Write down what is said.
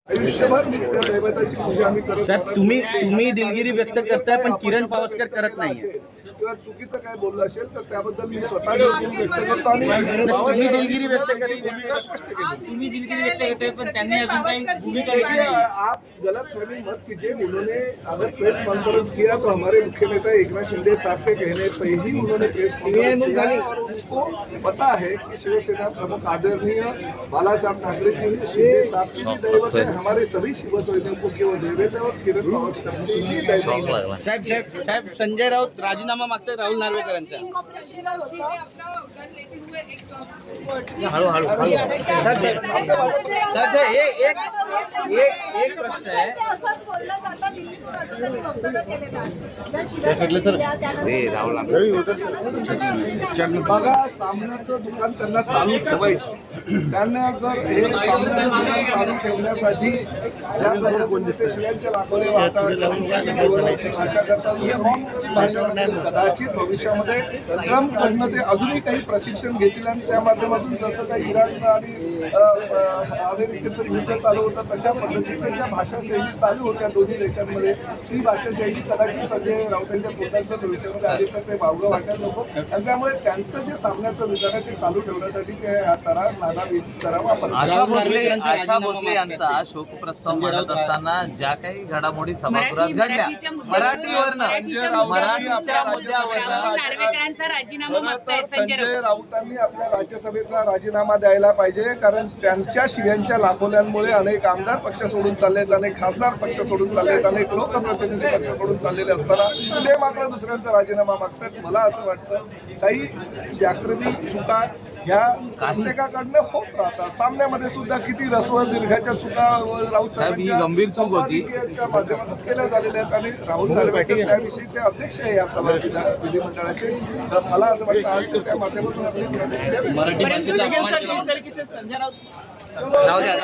आयुष्यभर दैवताची पूजा आम्ही करत साहेब, तुम्ही दिलगिरी व्यक्त करताय पण किरण पावसकर करत नाहीये. किंवा चुकीचं काय बोललं असेल तर त्याबद्दल मी स्वतः दिलगिरी व्यक्त करतो आणि तुम्ही दिलगिरी व्यक्त करताय. भूमिका स्पष्ट केली. तुम्ही दिलगिरी व्यक्त करताय पण त्यांनी अजून काही भूमिका देखिए, आप गलत फहमी मत कीजिए। उन्होंने अगर प्रेस कॉन्फ्रेंस किया तो हमारे मुख्य नेता एकनाथ शिंदे साहब के कहने पे ही उन्होंने प्रेस कॉन्फ्रेंस किया है और उनको पता है कि शिवसेना प्रमुख आदरणीय बाला साहब ठाकरे जी शिंदे साहब की भी दैवत है, हमारे सभी शिवसैनिकों की वो दैवत है और किरण पावसकर की भी दैवत है। साहेब संजय राऊत राजीनामा मागतात राहुल नार्वेकरांचा. हळूहळू एक प्रश्न आहे. असंच बोललं जातं दिल्लीतून असं त्यांनी वक्तव्य केलेलं आहे. ज्या शिवसेनेला त्यानंतर बघा, सामन्याचं दुकान त्यांना चालू ठेवायचं. त्यांना जर हे सामन्याचं दुकान चालू ठेवण्यासाठी ज्या पद्धतीने शिव्यांच्या लाखोने वाहतात, लोकांची भाषा करतात, या बॉम्बची भाषा करतात, कदाचित भविष्यामध्ये ट्रम्पकडनं ते अजूनही काही प्रशिक्षण घेतील आणि त्या माध्यमातून जसं काही इराण आणि अमेरिकेचं युद्ध चालू होतं तशा पद्धतीच्या ज्या भाषाशैली चालू होत्या दोन्ही देशांमध्ये, ती भाषाशैली कदाचित संजय राऊतांच्या पोटांच्या भविष्यामध्ये आली तर ते वावगं वाटायला नको. आणि त्यामुळे त्यांचं जे सामन्याचं विधान आहे ते चालू ठेवण्यासाठी ते हा तरा वापरतात. आशा भोसले यांचा शोकप्रस्ताव मांडत असताना ज्या काही घडामोडी सभागृहात घडल्या मराठीच्या मुद्द्यावर संजय राऊतांनी आपल्या राज्यसभेचा राजीनामा द्यायला पाहिजे, कारण त्यांच्या शिव्यांच्या लाखोल्यांमुळे अनेक आमदार पक्ष सोडून चाललेत, अनेक खासदार पक्ष सोडून चाललेत, अनेक लोकप्रतिनिधी पक्ष सोडून चाललेले असताना ते मात्र दुसऱ्यांचा राजीनामा मागतात. मला असं वाटतं काही व्याकरणी चुका ह्या प्रत्येकाकडनं होत राहतात. सामन्यामध्ये सुद्धा किती रसवर दीर्घाच्या चुका राऊत साहेब ही गंभीर चूक होती माध्यमातून केल्या झालेल्या आहेत आणि राहुल नार्वेकर त्याविषयी ते अध्यक्ष आहे या सभा विधिमंडळाचे. तर मला असं वाटतं आज ते त्या माध्यमातून आपली प्रतिक्रिया मराठी भाषेचा जाऊ द्या